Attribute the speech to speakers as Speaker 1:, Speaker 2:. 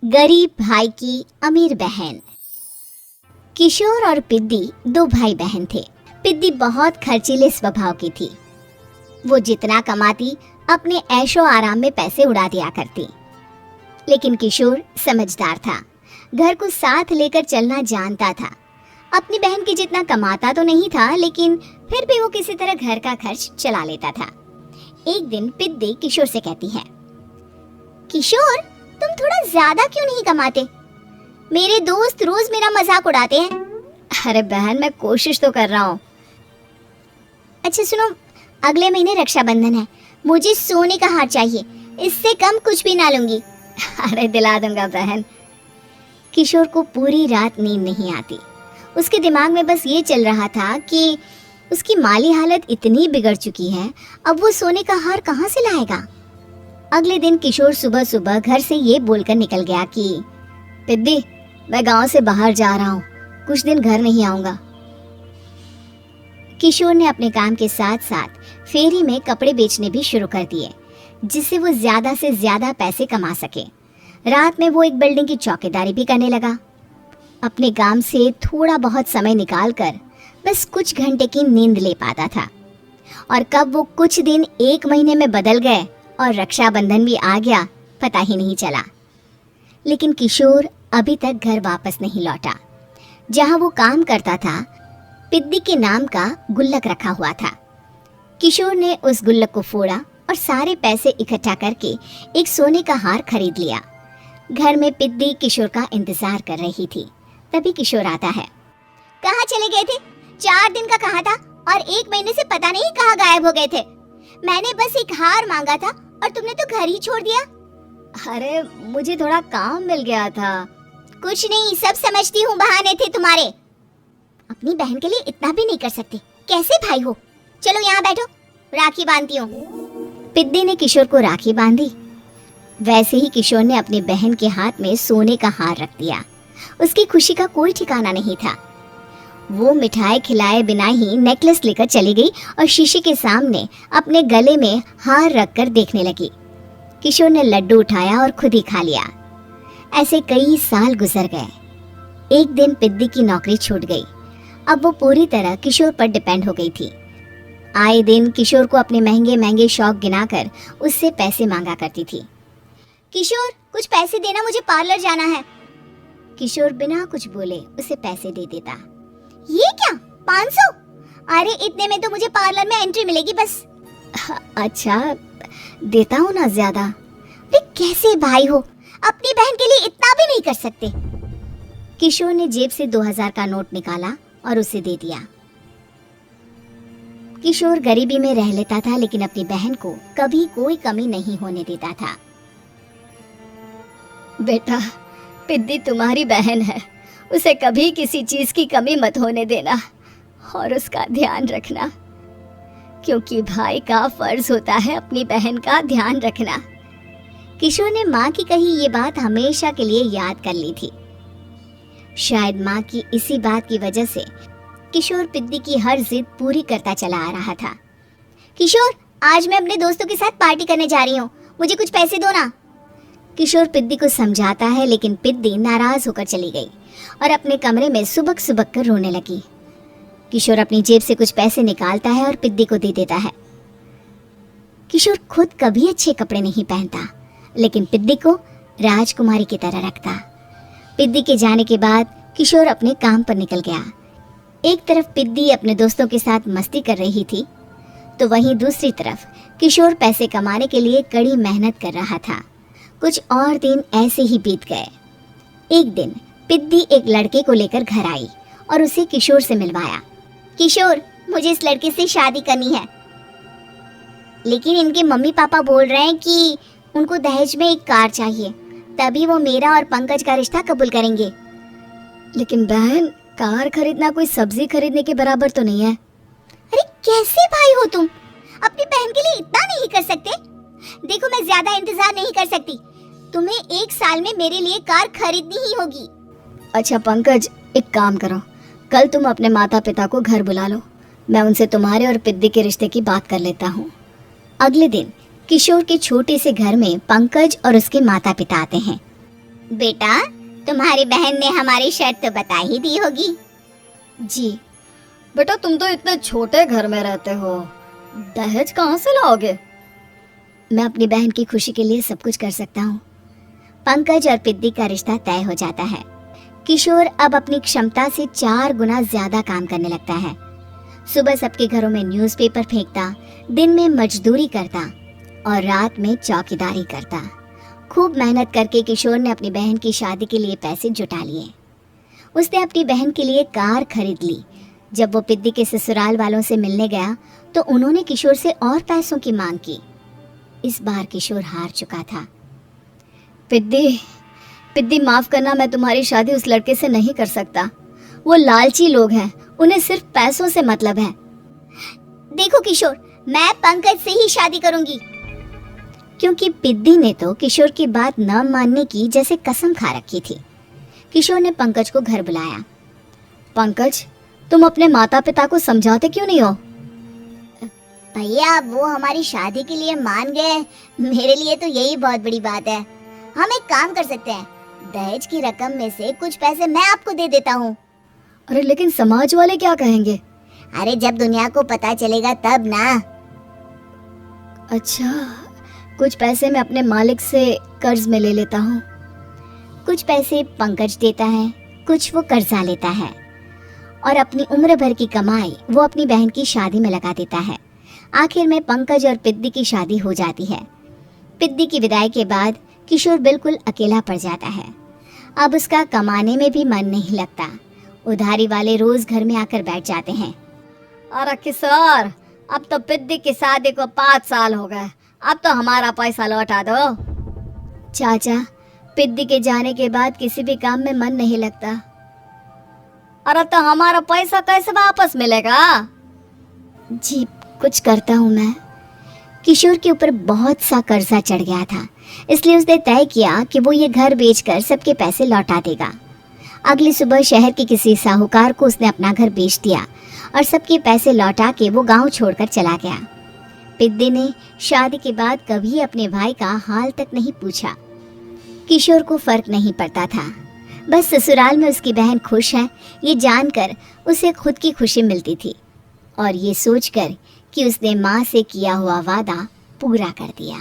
Speaker 1: गरीब भाई की अमीर बहन। किशोर और पिद्दी दो भाई बहन थे। पिद्दी बहुत खर्चीले स्वभाव की थी। वो जितना कमाती अपने ऐशो आराम में पैसे उड़ा दिया करती। लेकिन किशोर समझदार था, घर को साथ लेकर चलना जानता था। अपनी बहन की जितना कमाता तो नहीं था, लेकिन फिर भी वो किसी तरह घर का खर्च चला लेता था। एक दिन पिद्दी किशोर से कहती है, किशोर, तुम थोड़ा ज्यादा क्यों नहीं कमाते? मेरे दोस्त रोज मेरा मजाक उड़ाते हैं। अरे बहन, मैं कोशिश तो कर रहा हूँ। अच्छा सुनो, अगले महीने रक्षाबंधन है, मुझे सोने का हार चाहिए, इससे कम कुछ भी ना लूंगी। अरे दिला दूंगा बहन। किशोर को पूरी रात नींद नहीं आती। उसके दिमाग में बस ये चल रहा था कि उसकी माली हालत इतनी बिगड़ चुकी है, अब वो सोने का हार कहाँ से लाएगा। अगले दिन किशोर सुबह सुबह घर से ये बोलकर निकल गया कि पिद्दी, मैं गांव से बाहर जा रहा हूँ, कुछ दिन घर नहीं आऊंगा। किशोर ने अपने काम के साथ साथ फेरी में कपड़े बेचने भी शुरू कर दिए, जिससे वो ज्यादा से ज्यादा पैसे कमा सके। रात में वो एक बिल्डिंग की चौकीदारी भी करने लगा। अपने काम से थोड़ा बहुत समय निकालकर बस कुछ घंटे की नींद ले पाता था। और कब वो कुछ दिन एक महीने में बदल गए और रक्षाबंधन भी आ गया, पता ही नहीं चला। लेकिन किशोर अभी तक घर वापस नहीं लौटा। जहां वो काम करता था, पिद्दी के नाम का गुल्लक रखा हुआ था। किशोर ने उस गुल्लक को फोड़ा और सारे पैसे इकट्ठा करके एक सोने का हार खरीद लिया। घर में पिद्दी किशोर का इंतजार कर रही थी। तभी किशोर आता है। कहाँ चले गए थे? 4 दिन का कहा था और 1 महीने से पता नहीं कहाँ गायब हो गए थे। मैंने बस एक हार मांगा था और तुमने तो घर ही छोड़ दिया। अरे मुझे थोड़ा काम मिल गया था। कुछ नहीं, सब समझती हूँ, बहाने थे तुम्हारे। अपनी बहन के लिए इतना भी नहीं कर सकते, कैसे भाई हो? चलो यहाँ बैठो, राखी बांधती हूँ। पिद्दी ने किशोर को राखी बांधी। वैसे ही किशोर ने अपनी बहन के हाथ में सोने का हार रख दिया। उसकी खुशी का कोई ठिकाना नहीं था। वो मिठाई खिलाए बिना ही नेकलेस लेकर चली गई और शीशे के सामने अपने गले में हार रखकर देखने लगी। किशोर ने लड्डू उठाया और खुद ही खा लिया। ऐसे कई साल गुजर गए। एक दिन पिद्दी की नौकरी छूट गई। अब वो पूरी तरह किशोर पर डिपेंड हो गई थी। आए दिन किशोर को अपने महंगे महंगे शौक गिनाकर उससे पैसे मांगा करती थी। किशोर, कुछ पैसे देना, मुझे पार्लर जाना है। किशोर बिना कुछ बोले उसे पैसे दे देता। ये क्या, 500? अरे इतने में तो मुझे पार्लर में एंट्री मिलेगी बस। अच्छा, देता हूँ ना ज्यादा। अरे कैसे भाई हो, अपनी बहन के लिए इतना भी नहीं कर सकते। किशोर ने जेब से 2000 का नोट निकाला और उसे दे दिया। किशोर गरीबी में रह लेता था, लेकिन अपनी बहन को कभी कोई कमी नहीं होने देता था। बेटा, पिद्दी तुम्हारी बहन है, उसे कभी किसी चीज की कमी मत होने देना और उसका ध्यान रखना, क्योंकि भाई का फर्ज होता है अपनी बहन का ध्यान रखना। किशोर ने माँ की कही ये बात हमेशा के लिए याद कर ली थी। शायद माँ की इसी बात की वजह से किशोर पिद्दी की हर जिद पूरी करता चला आ रहा था। किशोर, आज मैं अपने दोस्तों के साथ पार्टी करने जा रही हूँ, मुझे कुछ पैसे दो ना। किशोर पिद्दी को समझाता है, लेकिन पिद्दी नाराज होकर चली गई और अपने कमरे में सुबक सुबक कर रोने लगी। किशोर अपनी जेब से कुछ पैसे निकालता है और पिद्दी को दे देता है। किशोर खुद कभी अच्छे कपड़े नहीं पहनता, लेकिन पिद्दी को राजकुमारी की तरह रखता। पिद्दी के जाने के बाद किशोर अपने काम पर निकल गया। एक तरफ पिद्दी अपने दोस्तों के साथ मस्ती कर रही थी, तो वहीं दूसरी तरफ किशोर पैसे कमाने के लिए कड़ी मेहनत कर रहा था। कुछ और दिन ऐसे ही बीत गए। एक दिन पिद्दी एक लड़के को लेकर घर आई और उसे किशोर से मिलवाया। किशोर, मुझे इस लड़के से शादी करनी है, लेकिन इनके मम्मी पापा बोल रहे हैं कि उनको दहेज में एक कार चाहिए, तभी वो मेरा और पंकज का रिश्ता कबूल करेंगे। लेकिन बहन, कार खरीदना कोई सब्जी खरीदने के बराबर तो नहीं है। अरे कैसे भाई हो तुम, अपनी बहन के लिए इतना नहीं कर सकते? देखो, मैं ज्यादा इंतजार नहीं कर सकती, तुम्हें 1 साल में मेरे लिए कार खरीदनी ही होगी। अच्छा पंकज, एक काम करो, कल तुम अपने माता पिता को घर बुला लो, मैं उनसे तुम्हारे और पिद्दी के रिश्ते की बात कर लेता हूँ। अगले दिन किशोर के छोटे से घर में पंकज और उसके माता पिता आते हैं। बेटा, तुम्हारी बहन ने हमारी शर्त तो बता ही दी होगी।
Speaker 2: जी बेटा, तुम तो इतने छोटे घर में रहते हो, दहेज कहाँ से लाओगे?
Speaker 1: मैं अपनी बहन की खुशी के लिए सब कुछ कर सकता हूँ। पंकज और पिद्दी का रिश्ता तय हो जाता है। किशोर अब अपनी क्षमता से 4 गुना ज्यादा काम करने लगता है। सुबह सबके घरों में न्यूज़पेपर फेंकता, दिन में मजदूरी करता और रात में चौकीदारी करता। खूब मेहनत करके किशोर ने अपनी बहन की शादी के लिए पैसे जुटा लिए। उसने अपनी बहन के लिए कार खरीद ली। जब वो पिद्दी के ससुराल वालों से मिलने गया तो उन्होंने किशोर से और पैसों की मांग की। इस बार किशोर हार चुका था।
Speaker 2: पिद्दी माफ करना, मैं तुम्हारी शादी उस लड़के से नहीं कर सकता। वो लालची लोग हैं, उन्हें सिर्फ पैसों से मतलब है।
Speaker 1: देखो किशोर, मैं पंकज से ही शादी करूंगी। क्योंकि पिद्दी ने तो किशोर की बात न मानने की जैसे कसम खा रखी थी। किशोर ने पंकज को घर बुलाया।
Speaker 2: पंकज, तुम अपने माता पिता को समझाते क्यों नहीं हो?
Speaker 1: भैया, वो हमारी शादी के लिए मान गए, मेरे लिए तो यही बहुत बड़ी बात है। हम एक काम कर सकते हैं, दहेज की रकम में से कुछ पैसे मैं आपको दे देता हूँ।
Speaker 2: अरे लेकिन समाज वाले क्या कहेंगे?
Speaker 1: अरे जब दुनिया को पता चलेगा तब ना।
Speaker 2: अच्छा, कुछ पैसे मैं अपने मालिक से कर्ज में ले लेता हूँ।
Speaker 1: कुछ पैसे पंकज देता है, कुछ वो कर्जा लेता है और अपनी उम्र भर की कमाई वो अपनी बहन की शादी में लगा देता है। आखिर में पंकज और पिद्दी की शादी हो जाती है। पिद्दी की विदाई के बाद किशोर बिल्कुल अकेला पड़ जाता है। अब उसका कमाने में भी मन नहीं लगता। उधारी वाले रोज घर में आकर बैठ जाते हैं।
Speaker 2: अरे किशोर, अब तो पिद्दी की शादी को 5 साल हो गए, अब तो हमारा पैसा लौटा दो।
Speaker 1: चाचा, पिद्दी के जाने के बाद किसी भी काम में मन नहीं लगता।
Speaker 2: अरे तो हमारा पैसा कैसे वापस मिलेगा?
Speaker 1: जी, कुछ करता हूँ मैं। किशोर के ऊपर बहुत सा कर्जा चढ़ गया था, इसलिए उसने तय किया कि वो ये घर बेचकर सबके पैसे लौटा देगा। अगली सुबह शहर के किसी साहूकार को उसने अपना घर बेच दिया और सबके पैसे लौटा के वो गांव छोड़कर चला गया। पिद्दी ने शादी के बाद कभी अपने भाई का हाल तक नहीं पूछा। किशोर को फर्क नहीं पड़ता था, बस ससुराल में उसकी बहन खुश है ये जानकर उसे खुद की खुशी मिलती थी और ये सोचकर कि उसने माँ से किया हुआ वादा पूरा कर दिया।